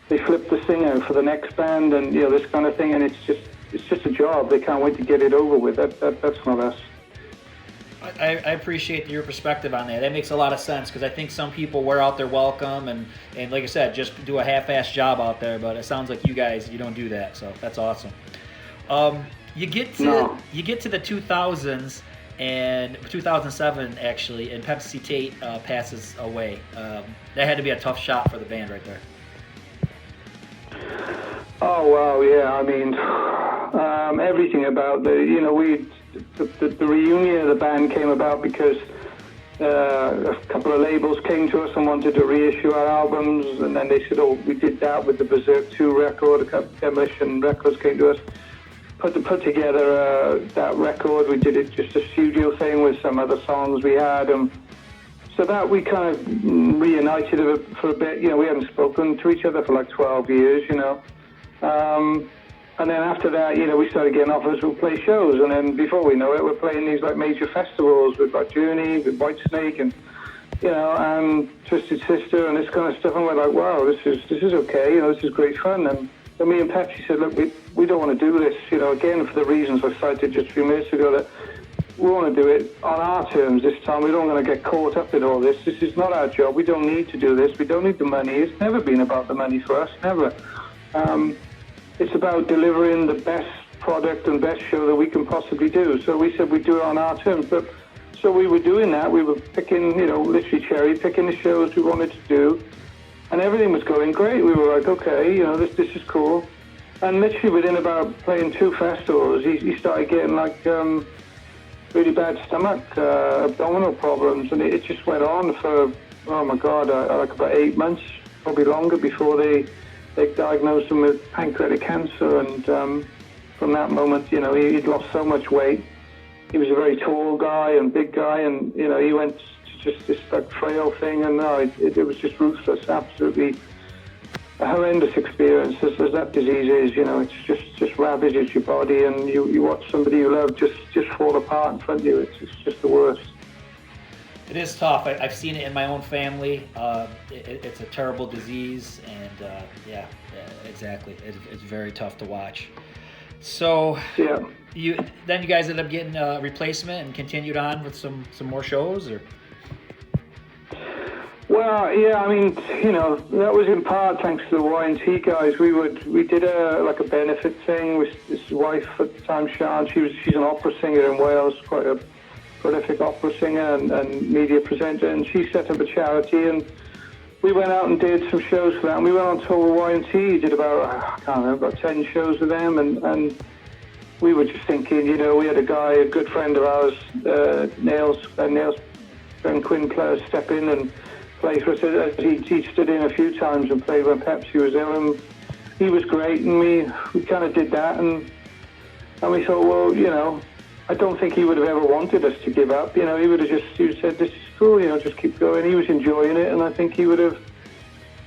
Speaker 2: they flip the singer for the next band, and, this kind of thing, and it's just a job. They can't wait to get it over with. That's not us.
Speaker 1: I appreciate your perspective on that. That makes a lot of sense, because I think some people wear out their welcome and like I said, just do a half-assed job out there. But it sounds like you guys, you don't do that, so that's awesome. You get to the 2000s and 2007 actually, and Pepsi Tate passes away. That had to be a tough shot for the band right there.
Speaker 2: Oh wow, yeah. I mean, everything about the reunion of the band came about because a couple of labels came to us and wanted to reissue our albums, and then they said, we did that with the Berserk 2 record. A couple of Demolition Records came to us, put together that record. We did it just a studio thing with some other songs we had, so that we kind of reunited for a bit. We hadn't spoken to each other for like 12 years, and then after that, we started getting offers to play shows, and then before we know it, we're playing these like major festivals with like Journey, with Whitesnake, and and Twisted Sister, and this kind of stuff. And we're like, wow, this is okay, this is great fun. And so me and Pepsi said, look, we don't want to do this, again for the reasons I cited just a few minutes ago, that we want to do it on our terms this time. We don't want to get caught up in all this. This is not our job. We don't need to do this. We don't need the money. It's never been about the money for us, never. It's about delivering the best product and best show that we can possibly do. So we said we'd do it on our terms. But so we were doing that. We were picking, literally cherry picking the shows we wanted to do, and everything was going great. We were like, okay, this is cool. And literally within about playing 2 festivals, he started getting like really bad stomach, abdominal problems, and it just went on for, oh my God, like about 8 months, probably longer, before they diagnosed him with pancreatic cancer. And from that moment, he'd lost so much weight. He was a very tall guy and big guy, and he went to just this like frail thing, and it was just ruthless, absolutely a horrendous experience. As that disease is, it's just ravages your body, and you watch somebody you love just fall apart in front of you. It's just the worst.
Speaker 1: It is tough. I've seen it in my own family. It's a terrible disease, and exactly. It's very tough to watch. So
Speaker 2: yeah,
Speaker 1: you guys ended up getting a replacement and continued on with some more shows, or?
Speaker 2: Well, yeah, I mean, that was in part thanks to the Y&T guys. We did a benefit thing with his wife at the time, Sian. She's an opera singer in Wales, quite a prolific opera singer and media presenter, and she set up a charity, and we went out and did some shows for that, and we went on tour with Y&T, did about 10 shows with them, and we were just thinking, we had a good friend of ours, Nails Ben Quinn player, step in and play for us. He stood in a few times and played when Pepsi was ill, and he was great, and we kind of did that, and we thought, well, I don't think he would have ever wanted us to give up. He would have just said, this is cool, just keep going. He was enjoying it, and I think he would have,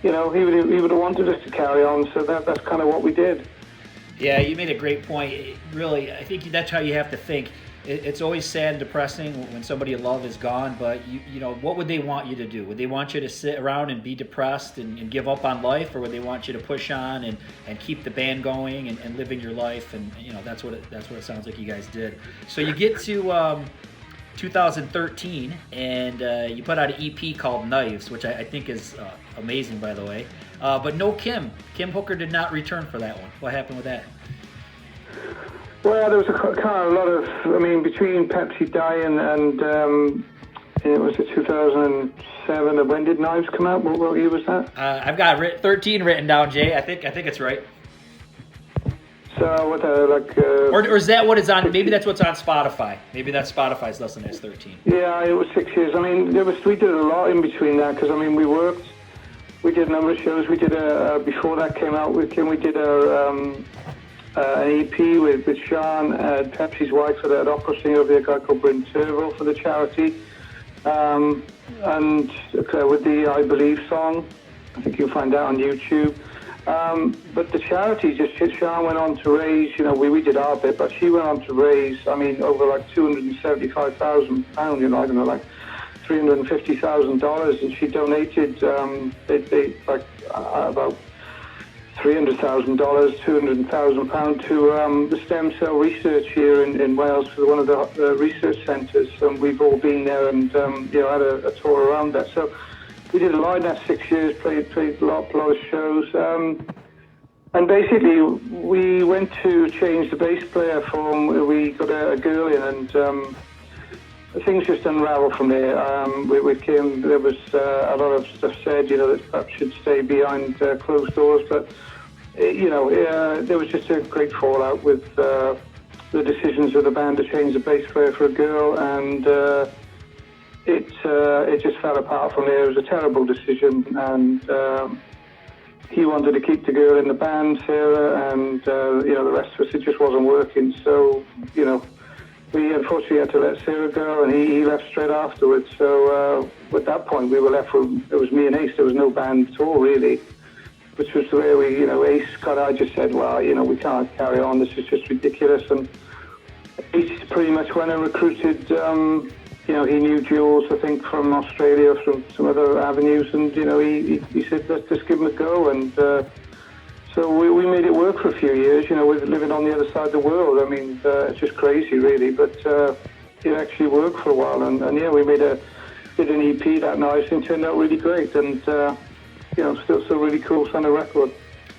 Speaker 2: he would have wanted us to carry on. So that's kind of what we did.
Speaker 1: Yeah, you made a great point. Really, I think that's how you have to think. It's always sad and depressing when somebody you love is gone, but what would they want you to do? Would they want you to sit around and be depressed and give up on life, or would they want you to push on and keep the band going and living your life? And that's what it sounds like you guys did. So you get to 2013, and you put out an EP called Knives, which I think is amazing, by the way. But no Kim Hooker did not return for that one. What happened with that?
Speaker 2: Well, there was a lot of, between Pepsi dying and it was 2007. When did Knives come out? What year was that?
Speaker 1: I've got 13 written down, Jay. I think it's right.
Speaker 2: So what,
Speaker 1: or is that what is on? Maybe that's what's on Spotify. Maybe that's Spotify's listing as 13.
Speaker 2: Yeah, it was 6 years. We did a lot in between that, because we worked. We did a number of shows. We did before that came out with Kim. We did an EP with Sian, Pepsi's wife, for that opera singer, a guy called Bryn Tervel, for the charity, and with the I Believe song. I think you'll find that on YouTube. But the charity Sian went on to raise, we did our bit, but she went on to raise, over like £275,000, I don't know, like $350,000, and she donated about $300,000, £200,000 to the stem cell research here in Wales, for one of the research centres, and we've all been there and had a tour around that. So we did a lot in that 6 years, played a lot of shows, and basically we went to change the bass player we got a girl in, and things just unraveled from there. With Kim, there was a lot of stuff said, that perhaps should stay behind closed doors, but there was just a great fallout with the decisions of the band to change the bass player for a girl, and it just fell apart from there. It was a terrible decision, and he wanted to keep the girl in the band, Sarah, and the rest of us, it just wasn't working. So we unfortunately had to let Sarah go, and he left straight afterwards. So at that point, we were left with, it was me and Ace. There was no band at all, really, which was where Ace I just said, well, we can't carry on. This is just ridiculous. And Ace pretty much went and recruited, he knew Jules, I think, from Australia, from some other avenues, and, he said, let's just give him a go. And so we made it work for a few years, with living on the other side of the world. I mean, it's just crazy, really, but it actually worked for a while. And we did an EP that night, and it turned out really great. And, still really cool sounding record.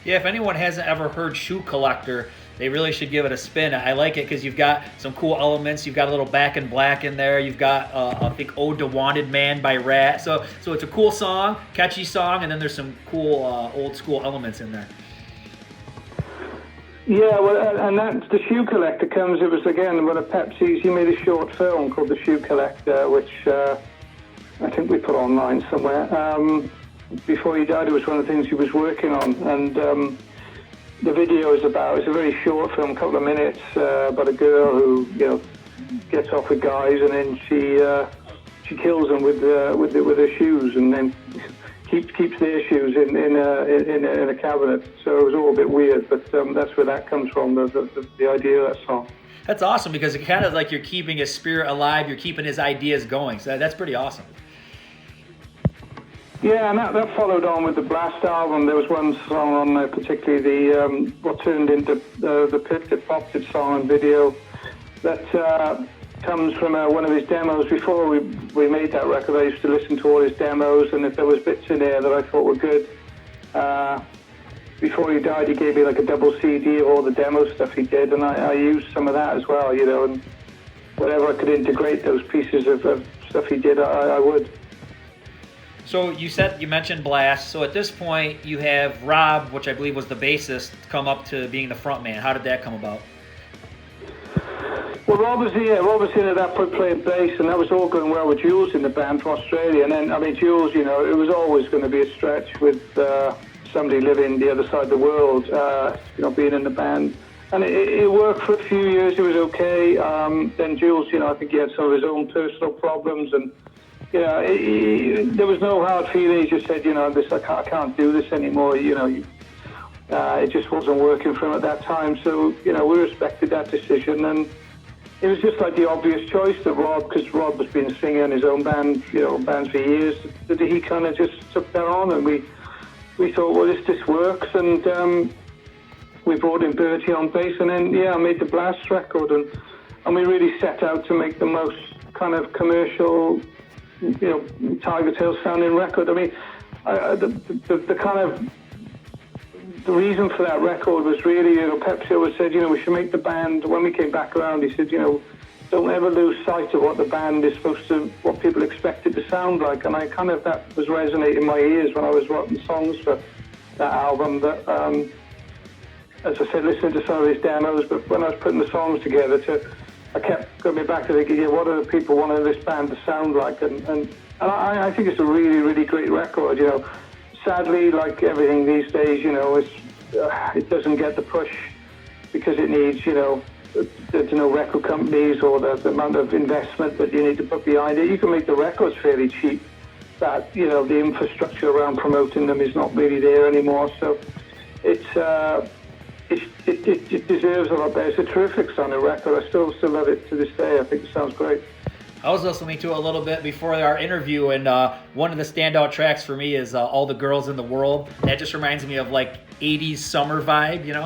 Speaker 1: Yeah, if anyone hasn't ever heard Shoe Collector, they really should give it a spin. I like it because you've got some cool elements. You've got a little Back in Black in there. You've got, I think, Ode to Wanted Man by Rat. So it's a cool song, catchy song, and then there's some cool old school elements in there.
Speaker 2: Yeah, well, and that the Shoe Collector comes. It was again one of Pepsi's. He made a short film called The Shoe Collector, which I think we put online somewhere. Before he died, it was one of the things he was working on, and the video is it's a very short film, a couple of minutes, about a girl who gets off with guys, and then she kills them with her shoes, and then keeps their shoes in a cabinet. So it was all a bit weird, but that's where that comes from, the idea of that song.
Speaker 1: That's awesome, because it kind of like you're keeping his spirit alive, you're keeping his ideas going. So that's pretty awesome.
Speaker 2: Yeah, and that followed on with the Blast album. There was one song on there, particularly what turned into the Pit That Popped It song and video, that comes from one of his demos. Before we made that record, I used to listen to all his demos, and if there was bits in there that I thought were good, before he died, he gave me like a double CD of all the demo stuff he did, and I used some of that as well, and whatever I could integrate those pieces of stuff he did, I would.
Speaker 1: So you mentioned Blast. So at this point, you have Rob, which I believe was the bassist, come up to being the front man. How did that come about?
Speaker 2: Well, Rob was in at that point playing bass, and that was all going well with Jules in the band from Australia. And then, Jules, it was always going to be a stretch with somebody living the other side of the world, being in the band. And it worked for a few years. It was okay. Then Jules, I think he had some of his own personal problems, and there was no hard feeling. He just said, I can't do this anymore. It just wasn't working for him at that time. So, we respected that decision. And it was just like the obvious choice that Rob, because Rob has been singing in his own band, bands for years, that he kind of just took that on. And we thought, well, this works. And we brought in Bertie on bass. And then, I made the Blast record. And we really set out to make the most kind of commercial, Tigertailz sounding record. The kind of the reason for that record was really, Pepsi always said, we should make the band. When we came back around, he said, don't ever lose sight of what the band is supposed to, what people expect it to sound like. And that was resonating in my ears when I was writing songs for that album. That, as I said, listening to some of his demos, but when I was putting the songs together, I kept going back to thinking, what do the people want this band to sound like? And I think it's a really, really great record. Sadly, like everything these days, it doesn't get the push because it needs, there's no record companies or the amount of investment that you need to put behind it. You can make the records fairly cheap, but, the infrastructure around promoting them is not really there anymore. So it deserves a lot better. It's a terrific sounding record. I still love it to this day. I think it sounds great.
Speaker 1: I was listening to it a little bit before our interview, and one of the standout tracks for me is All the Girls in the World. That just reminds me of like 80s summer vibe,
Speaker 2: Yeah.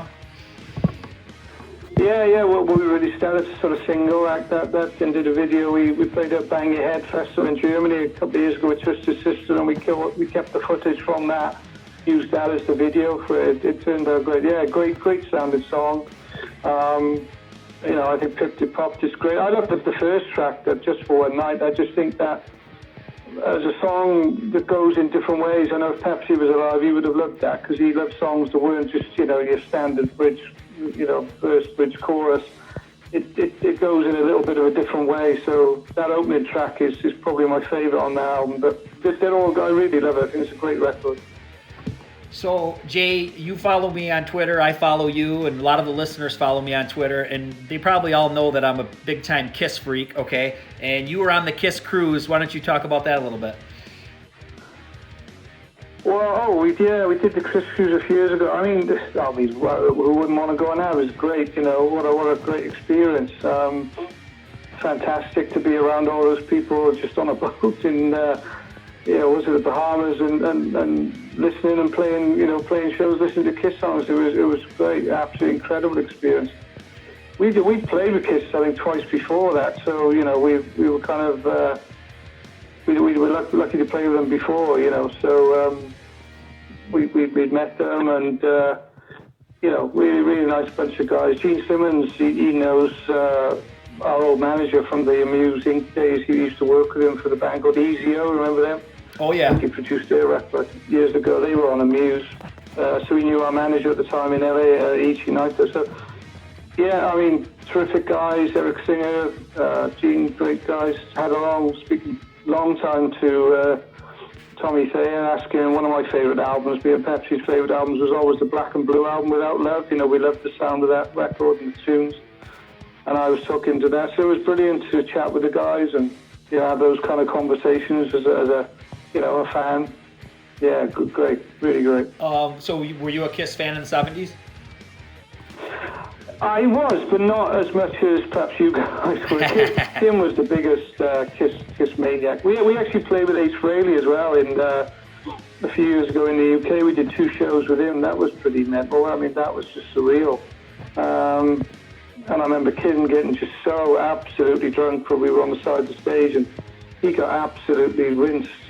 Speaker 2: Well, we really started to sort of single act that and did a video. We played at Bang Your Head Festival in Germany a couple of years ago with Twisted Sister, and we kept the footage from that, used that as the video for it. It turned out great. Yeah, great sounding song. I think Pip It Popped is great. I love the first track, that Just for One Night. I just think that as a song that goes in different ways. I know if Pepsi was alive, he would have loved that, because he loved songs that weren't just, your standard bridge, verse, bridge, chorus. it goes in a little bit of a different way. So that opening track is probably my favorite on the album. But they're all, I really love it. I think it's a great record.
Speaker 1: So, Jay, you follow me on Twitter, I follow you, and a lot of the listeners follow me on Twitter, and they probably all know that I'm a big-time Kiss freak, okay? And you were on the Kiss cruise. Why don't you talk about that a little bit?
Speaker 2: Well, we did the Kiss cruise a few years ago. I mean, who wouldn't want to go now? It was great, what a great experience. Fantastic to be around all those people just on a boat in, was it the Bahamas and listening and playing shows, listening to Kiss songs. It was great, absolutely incredible experience. We played with Kiss, I think, twice before that, so we were kind of we were lucky to play with them before, so we'd met them, and really nice bunch of guys. Gene Simmons, he knows our old manager from the Amuse Inc. days. He used to work with him for the band called EZO, remember them?
Speaker 1: Oh, yeah.
Speaker 2: He produced their record years ago. They were on Amuse. So he knew our manager at the time in LA, Ichi Naito. So, yeah, I mean, terrific guys. Eric Singer, Gene, great guys. Had a long time to Tommy Thayer, asking him one of my favourite albums, being Pepsi's favourite albums, was always the Black and Blue album, Without Love. We loved the sound of that record and the tunes. And I was talking to that. So it was brilliant to chat with the guys and have those kind of conversations as a fan. Yeah, great, really great.
Speaker 1: So were you a Kiss fan in the 70s?
Speaker 2: I was, but not as much as perhaps you guys were. Tim was the biggest Kiss maniac. We actually played with Ace Frehley as well a few years ago in the UK. We did 2 shows with him. That was pretty mental. I mean, that was just surreal. And I remember Kim getting just so absolutely drunk when we were on the side of the stage, and he got absolutely rinsed,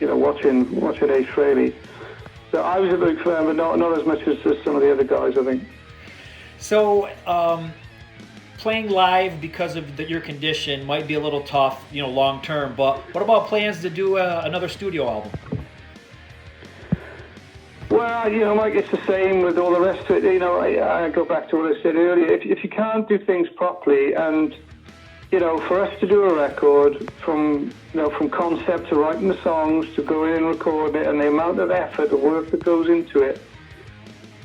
Speaker 2: watching Ace Frehley. So I was a big fan, but not as much as some of the other guys, I think.
Speaker 1: So, playing live because of your condition might be a little tough, long term. But what about plans to do another studio album?
Speaker 2: Well, Mike, it's the same with all the rest of it. I go back to what I said earlier. If you can't do things properly, and for us to do a record from concept to writing the songs to going in and recording it, and the amount of effort, the work that goes into it,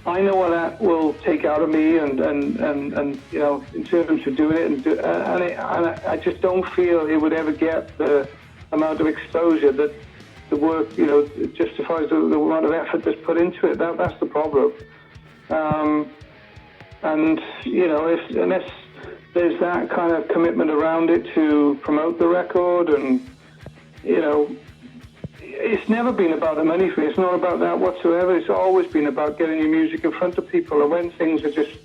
Speaker 2: I know what that will take out of me, and in terms of doing it, and I just don't feel it would ever get the amount of exposure that the work, justifies the amount of effort that's put into it. That's the problem. Unless there's that kind of commitment around it to promote the record, and it's never been about the money for me. It's not about that whatsoever. It's always been about getting your music in front of people. And when things are just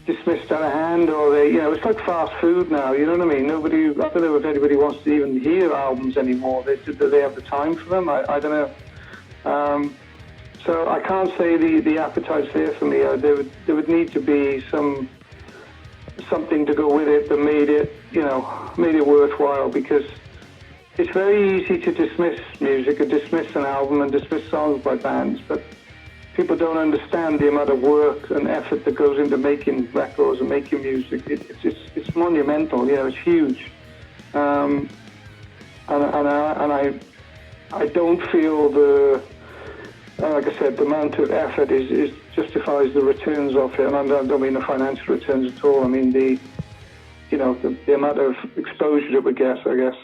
Speaker 2: dismissed out of hand, or it's like fast food now. You know what I mean? I don't know if anybody wants to even hear albums anymore. Do they have the time for them? I don't know. So I can't say the appetite's there for me. There would need to be something to go with it that made it worthwhile, because it's very easy to dismiss music and dismiss an album and dismiss songs by bands, but people don't understand the amount of work and effort that goes into making records and making music. It's monumental, it's huge. And I don't feel like I said, the amount of effort is justifies the returns of it, and I don't mean the financial returns at all. I mean the amount of exposure that we get, I guess.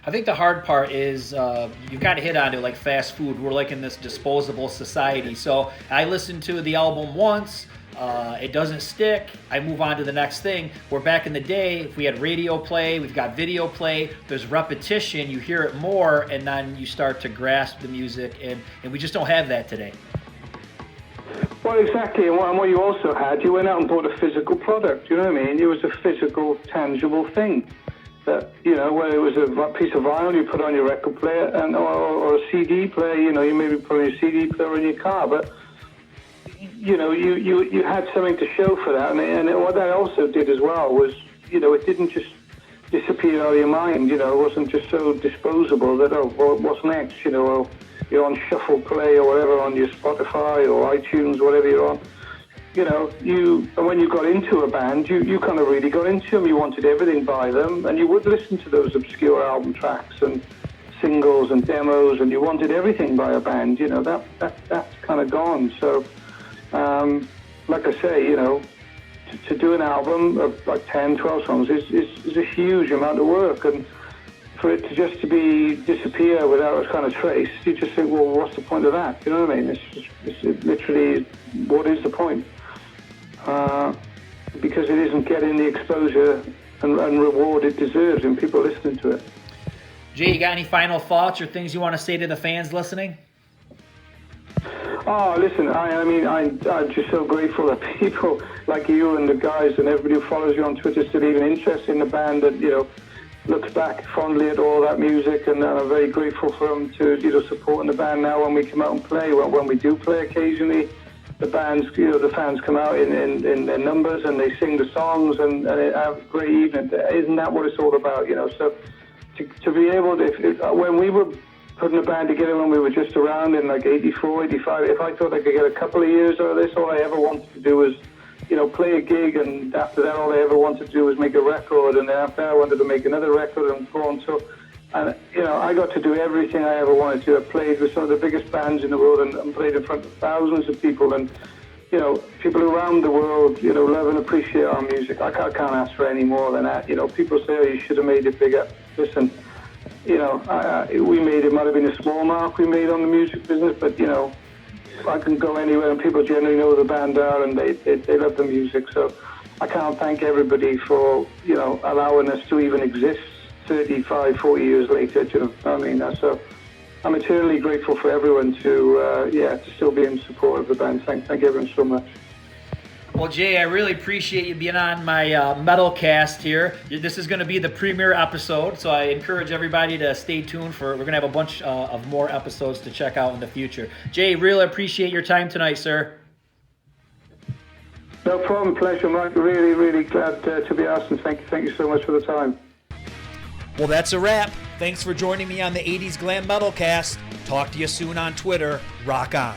Speaker 1: I think the hard part is you kind of hit on it, like fast food. We're like in this disposable society. So I listened to the album once, it doesn't stick, I move on to the next thing. Where back in the day, if we had radio play, we've got video play, there's repetition, you hear it more, and then you start to grasp the music, and we just don't have that today.
Speaker 2: Well, exactly, and what you also had, you went out and bought a physical product, you know what I mean? It was a physical, tangible thing. That, whether it was a piece of vinyl you put on your record player, or a CD player, you maybe put on your CD player in your car, but you had something to show for that, and what that also did as well was, it didn't just disappear out of your mind, it wasn't just so disposable that, what's next, you're on shuffle play or whatever on your Spotify or iTunes, whatever you're on. when you got into a band, you kind of really got into them. You wanted everything by them, and you would listen to those obscure album tracks and singles and demos, and you wanted everything by a band. That's kind of gone. So, like I say, to do an album of like 10, 12 songs is a huge amount of work, and for it to just disappear without a kind of trace, you just think, well, what's the point of that? You know what I mean? It's literally, what is the point? Because it isn't getting the exposure and reward it deserves in people listening to it.
Speaker 1: Jay, you got any final thoughts or things you want to say to the fans listening?
Speaker 2: Oh, listen, I'm just so grateful that people like you and the guys and everybody who follows you on Twitter is still even interested in the band, that, looks back fondly at all that music, and I'm very grateful for them to, supporting the band now when we come out and play. When we do play occasionally, the fans come out in their numbers and they sing the songs and have a great evening. Isn't that what it's all about, So to be able to, when we were putting a band together when we were just around in like 84, 85, if I thought I could get a couple of years out of this, all I ever wanted to do was, play a gig, and after that all I ever wanted to do was make a record, and then after that I wanted to make another record and go on. So, and I got to do everything I ever wanted to. I played with some of the biggest bands in the world and played in front of thousands of people, and people around the world, love and appreciate our music. I can't ask for any more than that. People say, oh, you should have made it bigger. Listen, we made it, might have been a small mark we made on the music business, but I can go anywhere and people generally know who the band are, and they love the music. So I can't thank everybody for, allowing us to even exist 35, 40 years later. So I'm eternally grateful for everyone to still be in support of the band. Thank everyone so much.
Speaker 1: Well, Jay, I really appreciate you being on my Metalcast here. This is going to be the premiere episode, so I encourage everybody to stay tuned we're going to have a bunch of more episodes to check out in the future. Jay, really appreciate your time tonight, sir.
Speaker 2: No problem, pleasure, Mike. Really, really glad to be asked, and thank you so much for the time.
Speaker 1: Well, that's a wrap. Thanks for joining me on the 80s Glam Metalcast. Talk to you soon on Twitter. Rock on.